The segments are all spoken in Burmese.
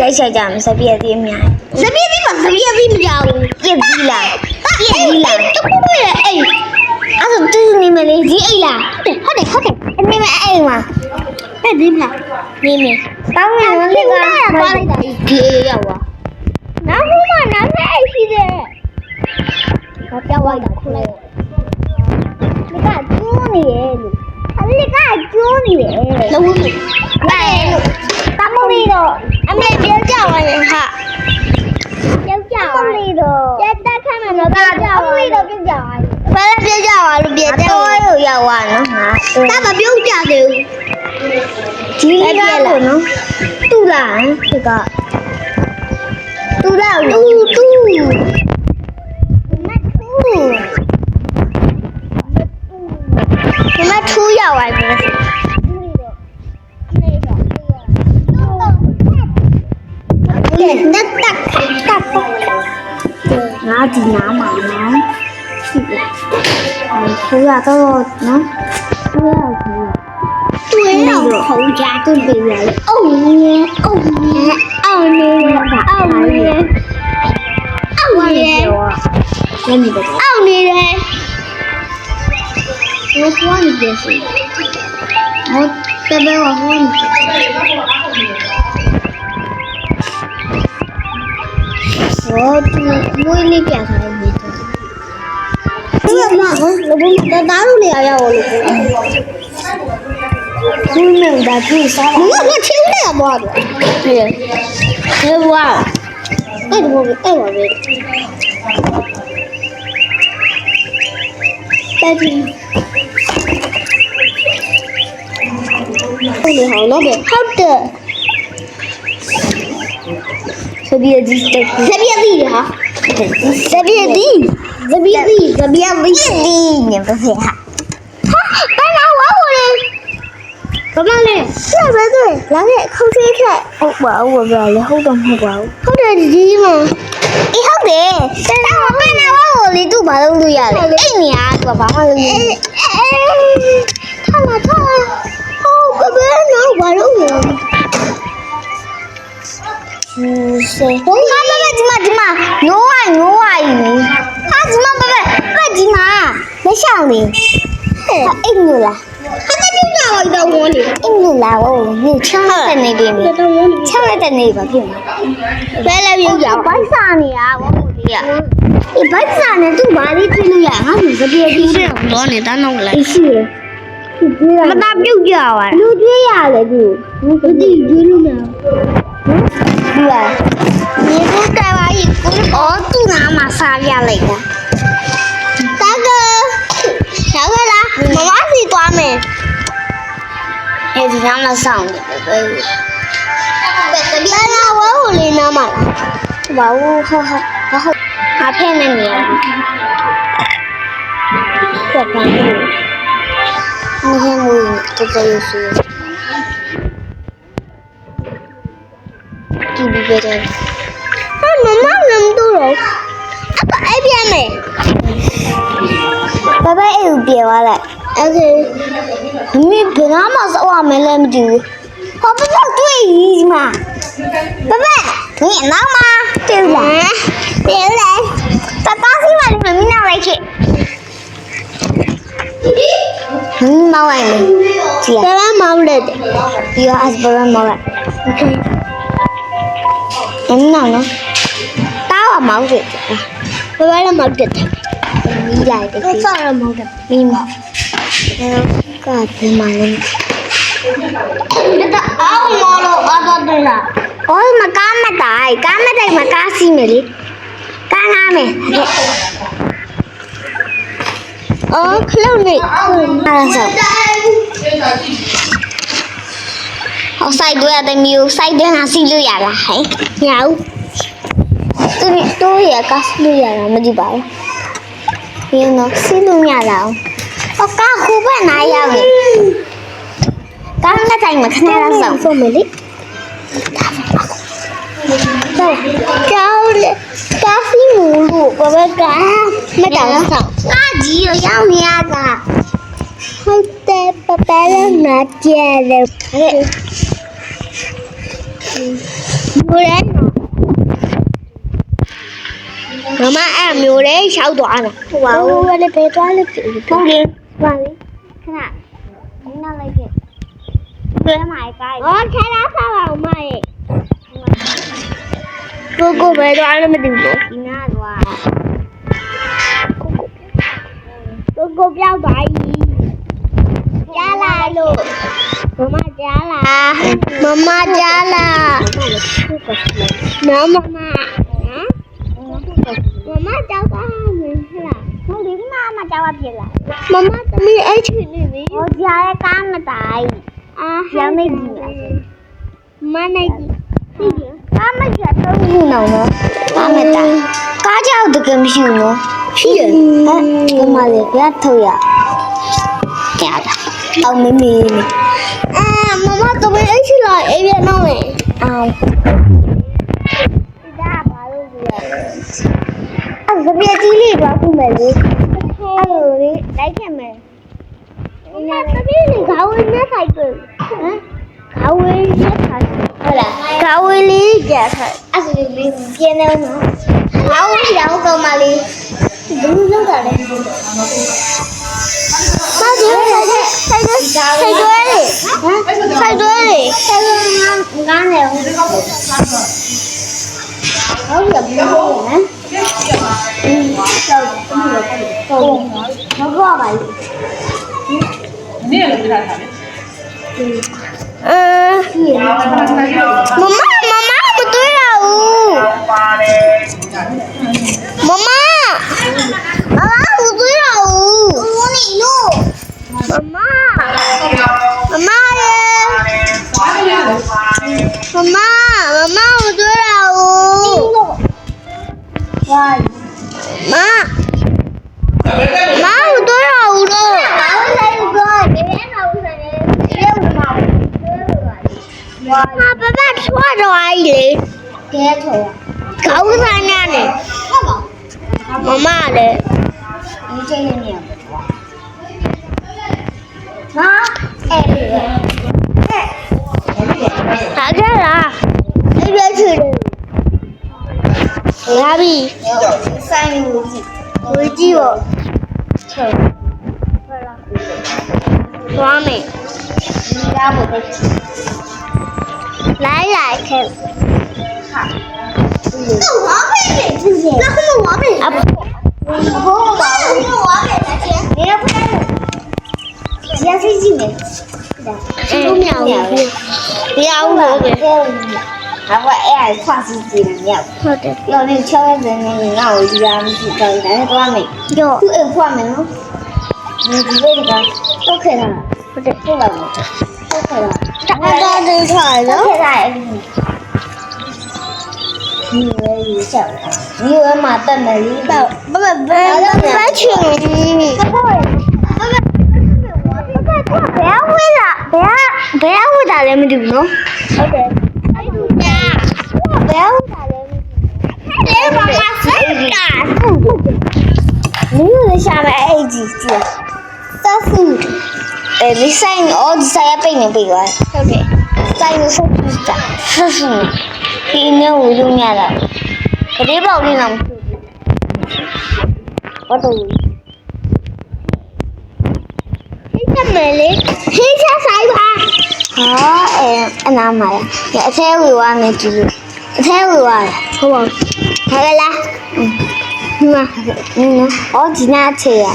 ရိုက်ချက်ကြမယ်စပြည့်သေးအများစပြည့်သေးပါစပြည့်သေးမကြောက်ဘူးပြည့်ပြီးလားပြည့်ပြီးလားတခုရဲ့အိမ်အဲ့ဒါတူနေမလေးဒီအိမ်လားဟုတ်တယ်အနေမအိမ်မှာပြည့်ပြီးလားနေနေတောင်းရမလေးကသွားလိုက်တာဒီရောက်သွားနောက်မှနောက်နဲ့အိမ်ရှိတယ်ဘာပြောင်းလိုက်တာခုလိုက်ကကျိုးနေရဲ့လို့အမေကကျိုးနေရဲ့လုံးဝအဲ့တမလီတော့အမေပြောကြပါရဲ့ဟာပြောကြပါတမလီတော့တက်တက်ခမ်းမှာတော့ပြောကြပါတမလီတော့ပြောကြပါဘယ်လဲပြောကြပါလို့ပြောတယ်တော့ရောက်သွားနော်ဟာဒါမပြောကြသေးဘူးဒီလေးကတော့နော်တူလားဒီကတူလားတူမထူးရောက်ပါပြီတက်ငါဒီနားမှာနော်ရှိတယ်ခူရတော့နော်တူရခေါ်ကြတူပြီလေအုံနေလက်နေတယ်အောင်းနေတယ်ဘာခေါ်နေလဲဟောတဘဲဟောနေဟောဒီမွေးလေးပြထားတယ်ဒီမှာဟောလောတားလို့နေရရအောင်လို့ဒီမဲ့ဒါကြည့်စားမမချင်းနေရပါတော့ဒီဝါအဲ့ဒါပဲတက်ဒီဟုတ်လေဟောတော့ဟုတ်တယ်စပြည့်ဒီတက်စပြည့်ဒီဟာစပြည့်ဒီနေပါစေဟာဘာလာဝါဝလေဘာမလဲဆက်ပဲတွေ့လာခဲ့ခုတ်သေးခဲ့ဟုတ်ပါဘူးဗျာလေဟုတ်တော့မဟုတ်ပါဘူးဟုတ်တယ်ဒီမှာအေးဟုတ်တယ်ဒါကဘာလာဝါဝလေသူ့ဘာလုပ်လို့ရလဲအိတ်နေရသူကဘာမှလုပ်လို့ထားဟုတ်ကဲနော်ဘာလုပ်လဲစေဘုံကဘယ်ဒီမှာညိုးဝိုင်းဟာဒီမှာဘယ်ဒီမှာမရှောင်းနေအိမ်လို့လားအဲ့ဒါပြုတ်ကြတော့ဝန်းနေအိမ်လို့လားဟိုညချမ်းတဲ့နေပြီချမ်းတဲ့နေပါဖြစ်မှာဘယ်လဲပြုတ်ကြဘိုက်စာနေရဝန်းလေးရဒီဘိုက်စာနဲ့သူ့ဘာလေးပြလို့ရငါ့ကိုစပြေးပြီးတော့နေတန်းတော့လိုက်ရှိရမတာပြုတ်ကြပါလူကျွေးရလေသူမသိကျွေးလို့မရဘူးဒီကကဘာကြီးကိုသူ့နာမှာစားရလိုက်တာတကရောက်လာမမစီသွားမယ်အဲဒီနားမှာစောင့်နေပဲတကယ်ဝါဟိုလေးနားမှာဘာဟုတ်အဖေနဲ့နေရဆက်ပါနေမူတော်တော်ရစီဒီဘယ်တော့မမနမ်တို့အပအိုင်ပြန်မယ်ဘာပဲအိမ်ပြေသွားလိုက်အဲ့ဒါမိဘယ်မှာစောရမယ်လဲမသိဘူးဟောဘယ်တွေ့ကြီးမှာဘာဒီနောက်မှာတွေ့လားပြန်လေတတားစီမလေးမင်းနောက်လိုက်ခဲ့မောင်းလိုက်ကြည့်ရမောင်းလိုက်ဒီကအစပရမောင်းလိုက်โอเคအဲ့နော်တားမောင်းတယ်ဘယ်လိုမောင်းတယ်မီးလိုက်တယ်ဆောက်ရမောင်းတယ်မီးမောင်းကဒီမှာလည်းဒါအောင်မောင်းလို့အတော့တယ်လားအိုးမကားမတိုင်မကားစီမယ်လေကားငားမယ်အော်ခလုံးနေအားဆောက်ဟောစိုက်တွေ့တဲ့မျိုးစိုက်တဲ့ငါစီလို့ရလားဟဲ့ညောင်းသူရကားစီလို့ရတာမကြည့်ပါဘူးဒီနော်စီလို့ရလားအော်ကားခုပဲနားရမယ်ကားနဲ့တိုင်မခဏလောက်ဆောက်ဖို့မလေးကျောင်းကာဖီမူလို့ဘာပဲကားမတောင်းဆောင်ကားကြီးရောက်နေရတာဟုတ်တယ်ပပလည်းမကြည့်လို့ မျိုးလဲမမအဲ့မျိုးလဲရှောက်သွားတာဟုတ်ပါဘူးဘယ်နဲ့ပဲသွားလဲဟုတ်တယ်ပါလေခဏနားလိုက်ခဲ့ဘယ်မှာကိုင်းအော်ခဲလာစားပါဦးမရဲ့ကိုပဲသွားလို့မသိဘူးဒီနားသွားကိုပြောက်သွားပြီကြားလာလို့မမကြားလာမမကြားလာနော်မမမမကြောက်သွားမယ်ဟလားဟုတ်တယ်ဒီမှာကြောက်ရပြလာမမသမီးအဲ့ချင်နေပြီဟောကြားရကားမတိုင်အာရောင်းနေပြီမနိုင်ပြီသိတယ်ကားမကြတော့ဘူးနော်ကားမတိုင်ကားကြောက်တကယ်မရှိဘူးနော်ရှိတယ်ဟဲ့ဒီမှာလေပြတ်ထုတ်ရကြားတာအောင်မမေးမမသမီးအဲ့ချင်လာအေးပြနော်မယ်အောင်ဒါဘာလို့ဒီရလဲအဲ့ဒါပြကြီးလေးတော့ခုမယ်လေအဲ့လိုလေလိုက်ခဲ့မယ်ငါသမီးလေးခေါင်းဝင်းနဲ့ဆိုင်တွေ့ဟမ်ခေါင်းဝင်းနဲ့ဆိုင်ဟုတ်လားခေါင်းဝင်းလေးကြာထားအဲ့ဒါလေးပြင်းနေမှာခေါင်းဝင်းရောင်းတော့မလေးဘယ်လိုလုပ်တာလဲမဟုတ်ဘူးဆိုင်တွဲလေဟမ်ဆိုင်တွဲလေငါနဲ့ဟုတ်ရပြီနော်မကောပါဘူးနေလည်းပြထားတယ်မမမတွေ့ရဘူးမမမတွေ့ရဘူးဦးနေလို့မမရေမမတွေ့ရဘူးဝိုင်းမတွေ့ရဘူးလို့ဘာလို့လဲပြောနေလဲမဟုတ်ဘူးလေရုပ်မှာဟာပပထွားတော့आईလေကဲထော်ခေါင်းစားညနေဟုတ်ပါမမလည်းဒီချိန်နေနေဟာအဲ့ဒီဟာကြလားအဲ့ဒီချွေတယ်လာပြီဆိုင်ကိုကြည့်ပေါ့ချက်သွားမယ်ဒီကားကိုလိုက်ခဲ့တော့ဝါပဲလေသူကလည်းဝါပဲအဘောဘာလို့ဝါပဲလဲကျန်နေရဖက်ရစီကြည့်မယ်ဒါမရဘူးမရဘူးဟုတ်ကဲ့还会AI 跨世纪的鸟，有那个超人的那我就让你去搞一下，那多美，有画面哦，你这个都可以了，不对，不了，都可以了，我到这出来了，都可以了，你以为你小了？你以为马笨没遇到？不，别去你，不要回答人们对不对 ？OK。不要打人！太冷了，谁打？你又在下面 A 几级？35。你晒你儿子晒要被你背完 ，OK。晒你手指甲45。今年我就年了，我这包里呢，我都。黑色美丽，黑色啥吧？好，拿买了，也才会玩的记录。ထဲဝင်သွားတယ်ဟုတ်ပါဘူးဒါပဲလားဒီမှာဩဒီနာချေရ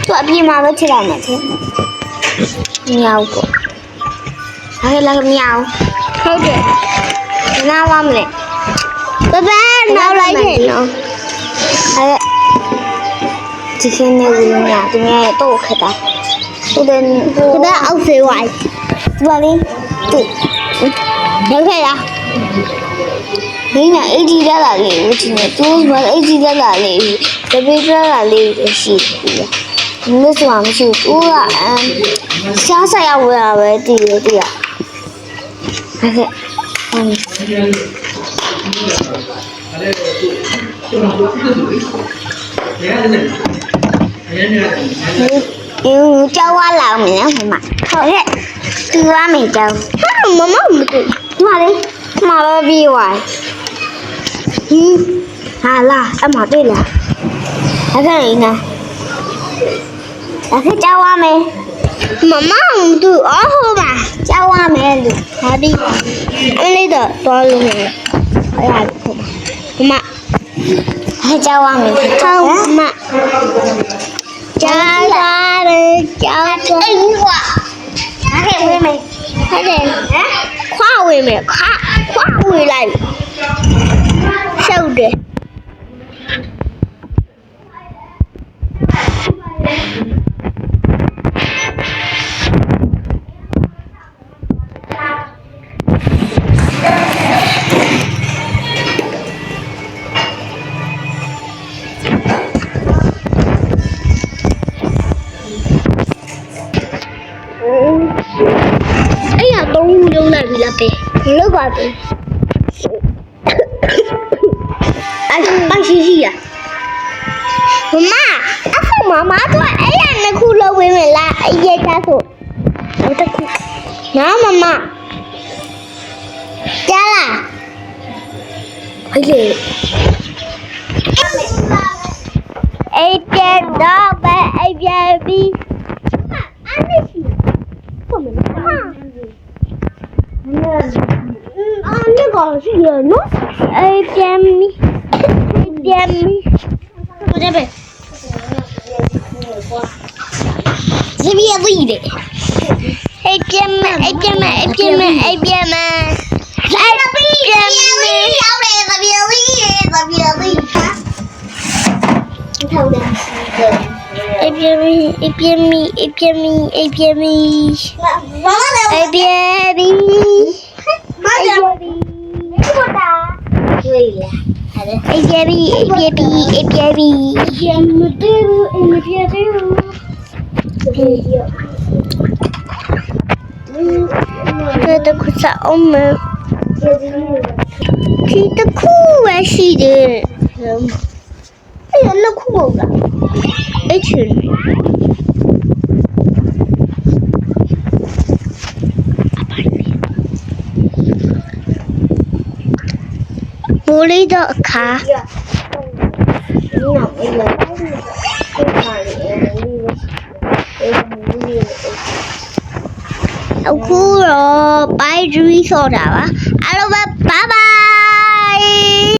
သူအပြင်မှာပဲချေလိုက်မယ်တဲ့မြောက်ကိုဒါပဲလားမြောက်ဟုတ်တယ်ဒီနာပါမလဲဘယ်နောက်လိုက်တယ်နော်အဲ့ဒီခင်းနေဝင်ရဒီမြဲတော့ခက်တာဟိုတဲ့အောက်ဆေးဝိုင်းဒီပါလေးတိဟုတ်ခဲ့လားမင်းကအေးကြီးလာလာလေးဦးချင်းနဲ့သူကအေးကြီးလာလာလေးတပိလာလာလေးရှိတယ်။မင်းဆိုတာမရှိဘူး။သူကရှားဆိုင်ရဝယ်တာပဲတည်ရတည်ရ။ဟုတ်ကဲ့။ကြောက်ရလာမယ်နော်မမ။ဟုတ်ကဲ့။သူကမကြောက်။ဟာမမမတူ။ဒီမှာလေ မှာပဲပြီးသွားဟာလာအမတွေ့လားအခက်ရင်းနာအခက်ကြောက်ရမယ်မမသူအော်ဟိုပါကြောက်ရမယ်လူဟာဒီအလေးတော့တော်လို့နေအဲ့ဒါမအဲ့ကြောက်ရမယ်ထောင်းမကြောက်ရတယ်ကြောက်တယ်အဲ့ကွာအဲ့ဝင်မယ်အဲ့ဒါခွာဝင်မယ်ခွာဝင်လိုက်ရှုပ်တယ်အဲ့ရတော့လုံးလိုက်ပြီလားပဲလောက်ပါပဲအဲ့ရှိရမအခုမတို့အဲ့ရနှစ်ခုလုံးဝင်မလားအဲ့ရချဆိုဟုတ်တခုနော်မကြားလားဟိလေအဲ့ကျတော့ပဲအဲ့ပြပြီးအဲ့မရှိဟုတ်မလား那个是人呢，哎，边咪，我这边，这边对的，哎边咪，哎边咪，哎边咪，哎边咪，哎边咪，要来这边哩，这边哩，你看我的，哎边咪，哎边咪，哎边咪，哎边咪，哎边咪。对了，好的。A B B A B B A B B。这的裤子我们，这的裤还是的，哎呀，那裤了，哎去。玻璃的卡。好酷哦！拜注意收တာပါအားလုံးပဲ拜拜